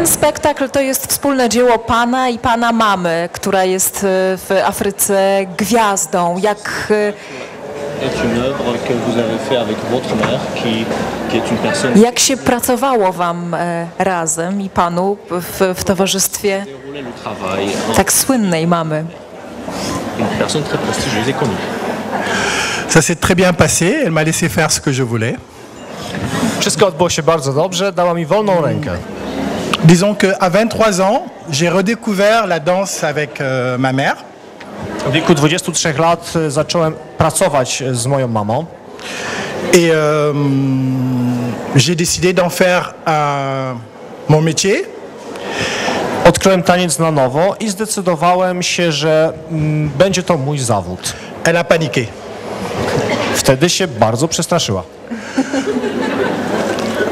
Ten spektakl to jest wspólne dzieło pana i pana mamy, która jest w Afryce gwiazdą. Jak się pracowało wam razem i panu w towarzystwie tak słynnej mamy? Ça s'est très bien passé, elle m'a laissé faire ce que je voulais. Wszystko odbyło się bardzo dobrze, dała mi wolną rękę. Disons qu'à 23 ans, j'ai redécouvert la danse avec ma mère. W wieku 23 lat zacząłem pracować z moją mamą. Et j'ai décidé d'en faire mon métier. Odkryłem taniec na nowo i zdecydowałem się, że będzie to mój zawód. Elle a paniqué. Wtedy się bardzo przestraszyła.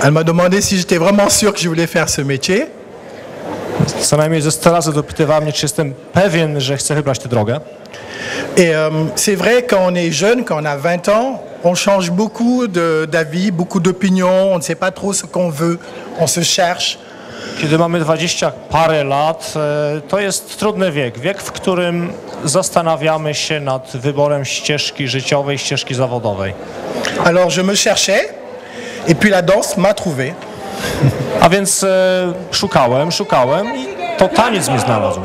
Elle m'a demandé si j'étais vraiment sûr que je voulais faire ce métier. Co najmniej ze 100 razy dopytywała mnie, czy jestem pewien, że chcę wybrać tę drogę. Et c'est vrai, quand on est jeune, quand on a 20 ans, on change beaucoup d'avis, beaucoup d'opinions, on ne sait pas trop ce qu'on veut, on se cherche. Kiedy mamy 20 parę lat, to jest trudny wiek. Wiek, w którym zastanawiamy się nad wyborem ścieżki życiowej, ścieżki zawodowej. Alors je me cherchais, et puis la danse m'a trouvé. A więc szukałem i to taniec mnie znalazł.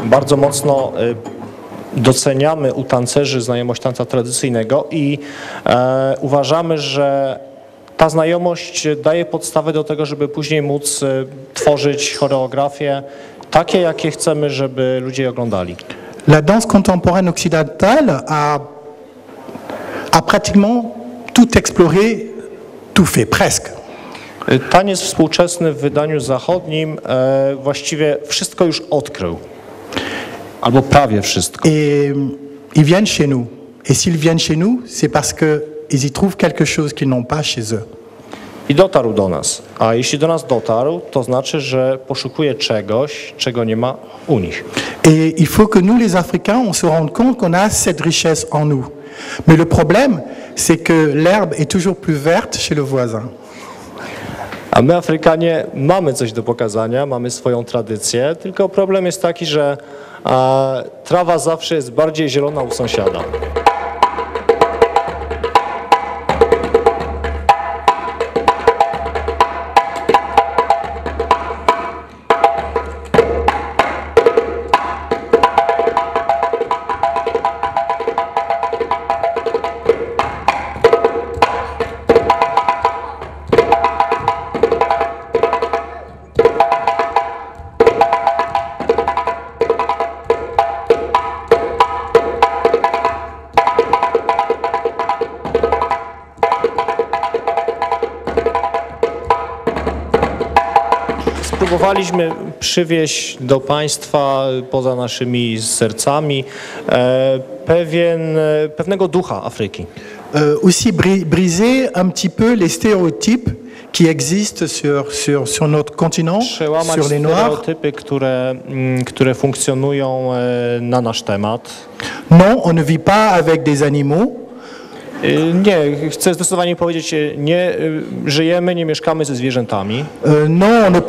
Bardzo mocno doceniamy u tancerzy znajomość tańca tradycyjnego i uważamy, że ta znajomość daje podstawę do tego, żeby później móc tworzyć choreografie takie, jakie chcemy, żeby ludzie je oglądali. La danse contemporaine occidentale a pratiquement tout exploré, tout fait, presque. Taniec współczesny w wydaniu zachodnim właściwie wszystko już odkrył. Albo prawie wszystko. Et ils viennent chez nous. Et s'ils viennent chez nous, c'est parce qu'ils y trouvent quelque chose qu'ils n'ont pas chez eux. I dotarł do nas. A jeśli do nas dotarł, to znaczy, że poszukuje czegoś, czego nie ma u nich. Et il faut que nous, les Africains, on se rende compte qu'on a cette richesse en nous. Mais le problème, c'est que l'herbe est toujours plus verte chez le voisin. A my, Afrykanie, mamy coś do pokazania, mamy swoją tradycję, tylko problem jest taki, że trawa zawsze jest bardziej zielona u sąsiada. Próbowaliśmy przywieźć do państwa, poza naszymi sercami, pewnego ducha Afryki. Aussi briser un petit peu les stéréotypes qui existent sur notre continent, Przełamać sur les Noirs. stereotypy, które funkcjonują na nasz temat. Non, on ne vit pas avec des animaux. Nie, chcę zdecydowanie powiedzieć, nie żyjemy, nie mieszkamy ze zwierzętami. Non, on ne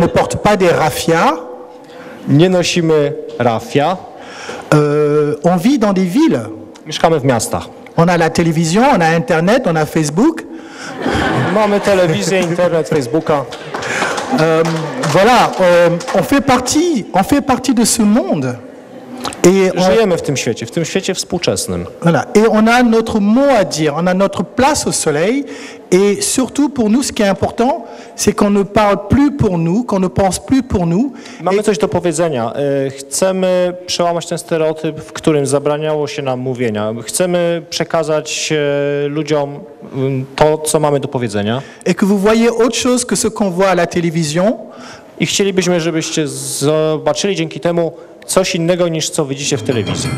porte pas des raffias. Nie nosimy rafia. On vit dans des villes. Mieszkamy w miastach. On a la télévision, on a Internet, on a Facebook. Mamy telewizję, internet, Facebooka. Voilà, on fait partie de ce monde. Żyjemy w tym świecie współczesnym. Voilà. Et on a notre mot à dire, on a notre place au soleil. Et surtout pour nous, ce qui est important, c'est qu'on ne parle plus pour nous, qu'on ne pense plus pour nous. Mamy coś do powiedzenia. Chcemy przełamać ten stereotyp, w którym zabraniało się nam mówienia. Chcemy przekazać ludziom to, co mamy do powiedzenia. Et que vous voyez autre chose que ce qu'on voit à la télévision. I chcielibyśmy, żebyście zobaczyli dzięki temu coś innego niż co widzicie w telewizji.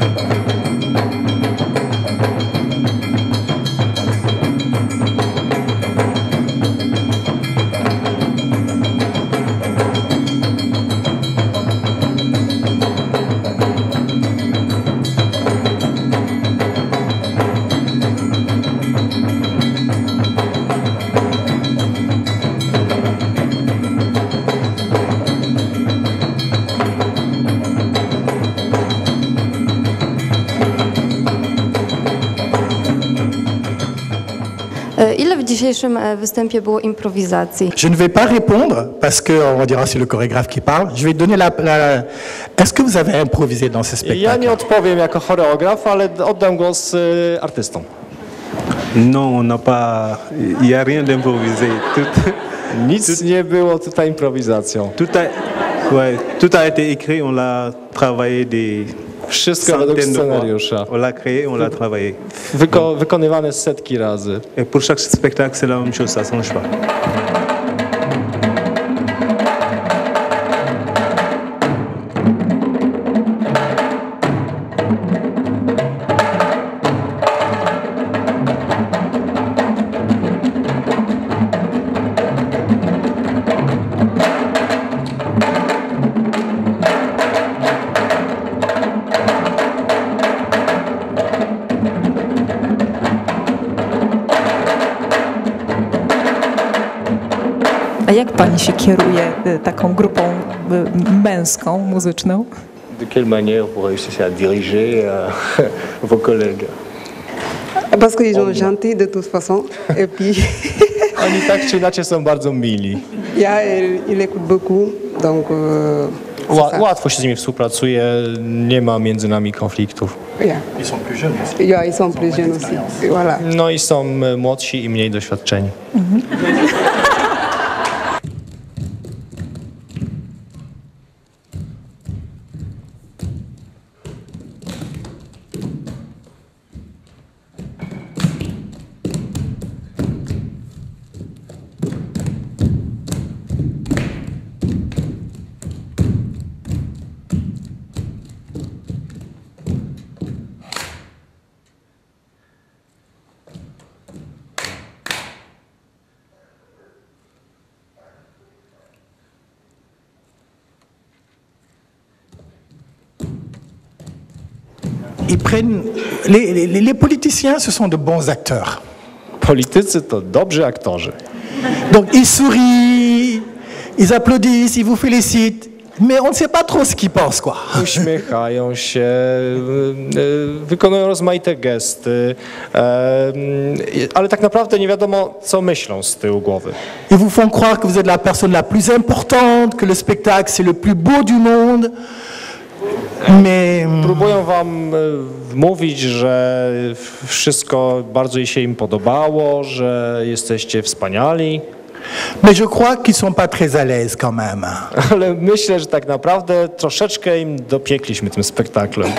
Ile w dzisiejszym występie było improwizacji? Je ne vais pas répondre parce que on dira c'est le chorégraphe qui parle. Je vais donner Est-ce que vous avez improvisé dans ce spectacle? Ja nie odpowiem jako choreograf, ale oddam głos artystom. Non, on n'a pas. Il n'y a rien d'improvisé. Nic nie było tutaj improwizacją. Tout a été écrit, on l'a travaillé des Wszystko według centaines de fois. scenariusza. On l'a créé, on l'a travaillé. Wykonywane setki razy. Et pour chaque spectacle, c'est la même chose, ça ne change pas. A jak pani się kieruje taką grupą męską, muzyczną? De quelle manière vous réussissez à diriger vos collègues? Parce qu'ils sont gentils de toute façon. Et puis, Oni tak czy inaczej są bardzo mili. il écoute beaucoup. Donc, c'est ça. Łatwo się z nimi współpracuje, nie ma między nami konfliktów. Yeah. Ils sont plus jeunes aussi. Yeah, ils sont plus jeunes aussi. Et voilà. No i są młodsi i mniej doświadczeni. Ils prennent. Les politiciens, ce sont de bons acteurs. Politycy to dobrzy aktorzy. Donc ils sourient, ils applaudissent, ils vous félicitent, mais on ne sait pas trop ce qu'ils pensent, quoi. Uśmiechają się, wykonują rozmaite gesty, ale tak naprawdę nie wiadomo, co myślą z tyłu głowy. Ils vous font croire que vous êtes la personne la plus importante, que le spectacle c'est le plus beau du monde. Mais Próbują wam wmówić, że wszystko bardzo się im podobało, że jesteście wspaniali. je crois qu'ils sont pas très à l'aise quand même. Ale myślę, że tak naprawdę troszeczkę im dopiekliśmy tym spektaklem.